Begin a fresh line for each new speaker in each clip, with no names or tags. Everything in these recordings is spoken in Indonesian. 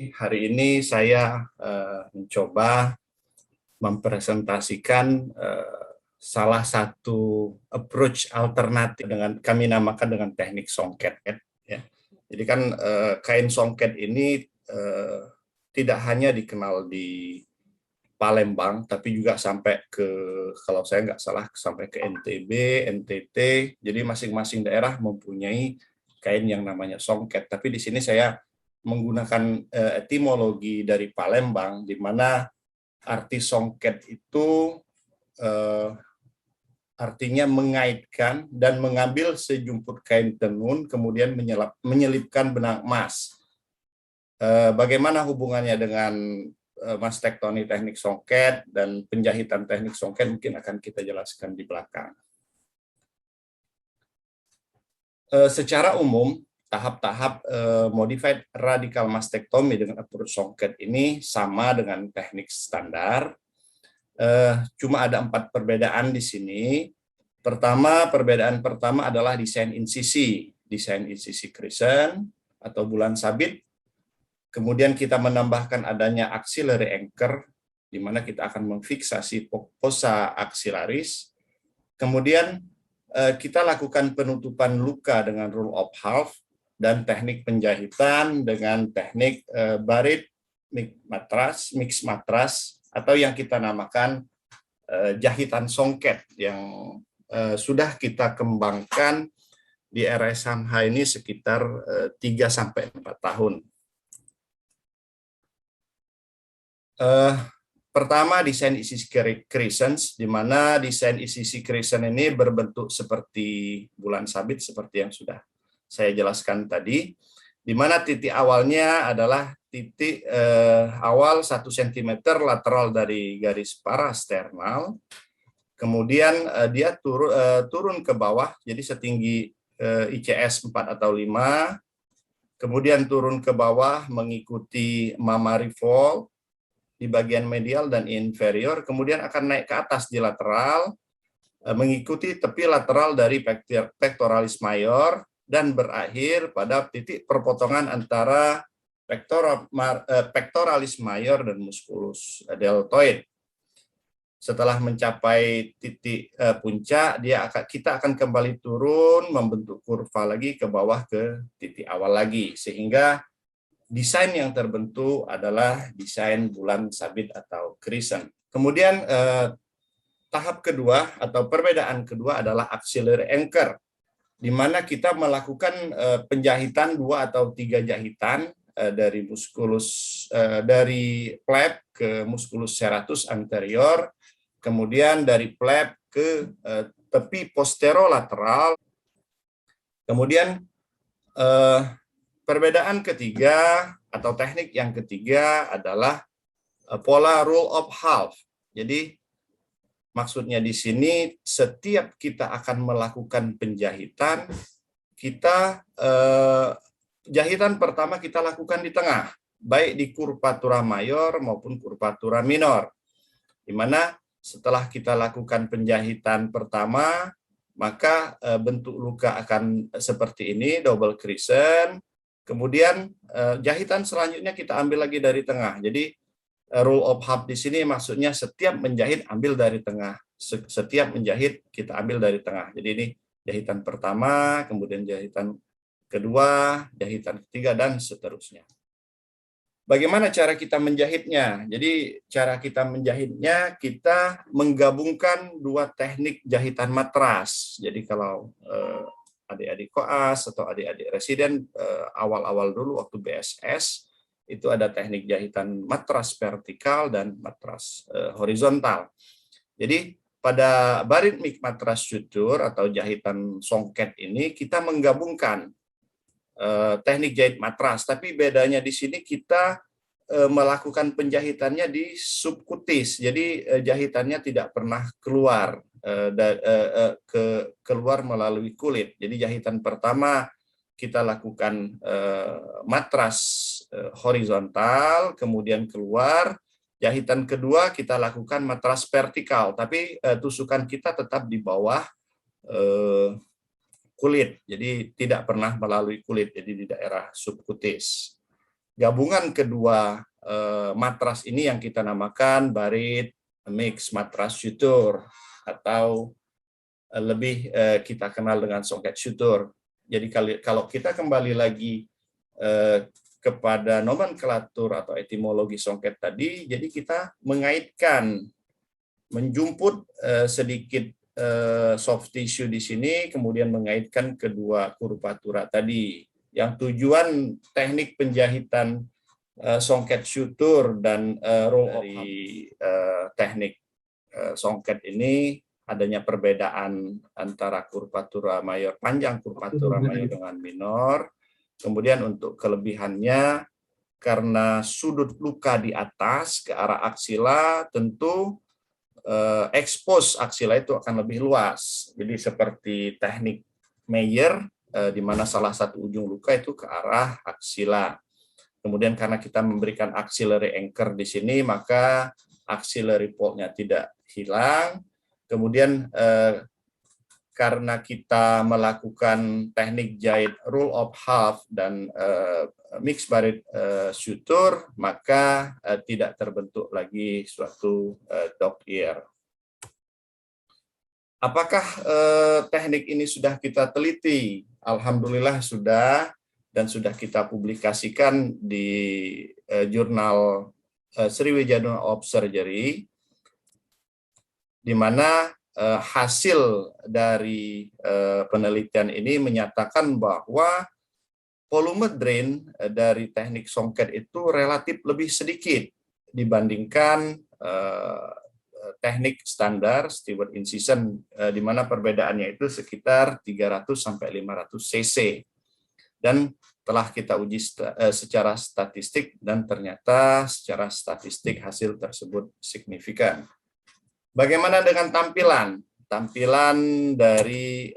Hari ini saya mencoba mempresentasikan salah satu approach alternatif dengan kami namakan dengan teknik songket. Ya. Jadi kan kain songket ini tidak hanya dikenal di Palembang, tapi juga sampai ke, kalau saya nggak salah, sampai ke NTB, NTT. Jadi masing-masing daerah mempunyai kain yang namanya songket. Tapi di sini saya menggunakan etimologi dari Palembang, di mana arti songket itu artinya mengaitkan dan mengambil sejumput kain tenun, kemudian menyelipkan benang emas. Bagaimana hubungannya dengan Mas Tektoni teknik songket dan penjahitan teknik songket mungkin akan kita jelaskan di belakang. Secara umum, tahap-tahap modified radical mastektomi dengan approach songket ini sama dengan teknik standar. Cuma ada 4 perbedaan di sini. Perbedaan pertama adalah desain insisi crescent atau bulan sabit. Kemudian kita menambahkan adanya axillary anchor, di mana kita akan memfiksasi fossa axillaris. Kemudian kita lakukan penutupan luka dengan rule of half dan teknik penjahitan dengan teknik barit mix matras atau yang kita namakan jahitan songket yang sudah kita kembangkan di RSMH ini sekitar 3-4 tahun. Pertama, desain ICC crescent, di mana desain ICC crescent ini berbentuk seperti bulan sabit, seperti yang sudah saya jelaskan tadi, di mana titik awalnya adalah titik awal 1 cm lateral dari garis parasternal, kemudian dia turun ke bawah, jadi setinggi ICS 4 atau 5, kemudian turun ke bawah mengikuti mammary fold di bagian medial dan inferior, kemudian akan naik ke atas di lateral, mengikuti tepi lateral dari pectoralis major, dan berakhir pada titik perpotongan antara pectoralis major dan musculus deltoid. Setelah mencapai titik puncak, kita akan kembali turun, membentuk kurva lagi ke bawah ke titik awal lagi, sehingga desain yang terbentuk adalah desain bulan sabit atau crescent. Kemudian tahap kedua atau perbedaan kedua adalah axillary anchor, di mana kita melakukan penjahitan 2 atau 3 jahitan dari dari flap ke musculus serratus anterior, kemudian dari flap ke tepi posterolateral. Kemudian perbedaan ketiga atau teknik yang ketiga adalah pola rule of half. Jadi maksudnya di sini setiap kita akan melakukan penjahitan, jahitan pertama kita lakukan di tengah, baik di curvatura mayor maupun curvatura minor. Di mana setelah kita lakukan penjahitan pertama, maka bentuk luka akan seperti ini, double crescent. Kemudian jahitan selanjutnya kita ambil lagi dari tengah. Jadi rule of half di sini maksudnya setiap menjahit ambil dari tengah. Setiap menjahit kita ambil dari tengah. Jadi ini jahitan pertama, kemudian jahitan kedua, jahitan ketiga, dan seterusnya. Bagaimana cara kita menjahitnya? Jadi cara kita menjahitnya, kita menggabungkan 2 teknik jahitan matras. Jadi kalau adik-adik koas atau adik-adik residen awal-awal dulu waktu BSS, itu ada teknik jahitan matras vertikal dan matras horizontal. Jadi pada barit mix matras suture atau jahitan songket ini kita menggabungkan teknik jahit matras, tapi bedanya di sini kita melakukan penjahitannya di subkutis, jadi jahitannya tidak pernah keluar keluar melalui kulit. Jadi jahitan pertama kita lakukan matras horizontal, kemudian keluar. Jahitan kedua kita lakukan matras vertikal, tapi tusukan kita tetap di bawah kulit, jadi tidak pernah melalui kulit, jadi di daerah subkutis. gabungan kedua matras ini yang kita namakan Barit Mix Matras Suture, atau lebih kita kenal dengan songket suture. Jadi kalau kita kembali lagi kepada nomenklatur atau etimologi songket tadi, jadi kita mengaitkan, menjumput sedikit soft tissue di sini, kemudian mengaitkan kedua kurvatura tadi. Yang tujuan teknik penjahitan songket suture dan roll dari teknik songket ini adanya perbedaan antara kurvatura mayor, panjang kurvatura mayor dengan minor. Kemudian untuk kelebihannya, karena sudut luka di atas ke arah aksila, tentu expose aksila itu akan lebih luas. Jadi seperti teknik Meyer, di mana salah satu ujung luka itu ke arah aksila. Kemudian karena kita memberikan axillary anchor di sini, maka axillary fold-nya tidak hilang. Kemudian karena kita melakukan teknik jahit rule of half dan mixed barit suture, maka tidak terbentuk lagi suatu dog ear. Apakah teknik ini sudah kita teliti? Alhamdulillah sudah, dan sudah kita publikasikan di jurnal Sriwijaya Journal of Surgery, di mana hasil dari penelitian ini menyatakan bahwa volume drain dari teknik songket itu relatif lebih sedikit dibandingkan teknik standar Stewart incision, di mana perbedaannya itu sekitar 300 sampai 500 cc. Dan telah kita uji secara statistik, dan ternyata secara statistik hasil tersebut signifikan. Bagaimana dengan tampilan? Tampilan dari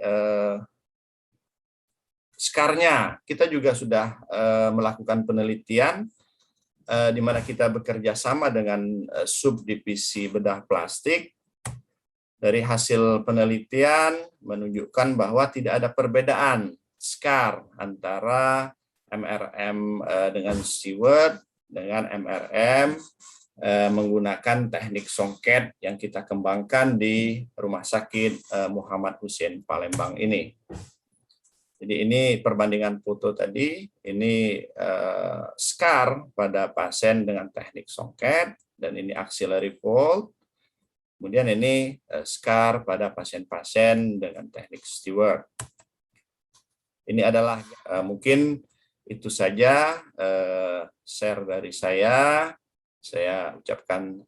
skarnya, kita juga sudah melakukan penelitian di mana kita bekerja sama dengan subdivisi bedah plastik. Dari hasil penelitian menunjukkan bahwa tidak ada perbedaan scar antara MRM dengan Stewart dengan MRM menggunakan teknik songket yang kita kembangkan di Rumah Sakit Muhammad Hussein Palembang ini. Jadi ini perbandingan foto tadi, ini scar pada pasien dengan teknik songket, dan ini axillary fold. Kemudian ini scar pada pasien-pasien dengan teknik Stewart. Ini adalah mungkin itu saja share dari saya. Saya ucapkan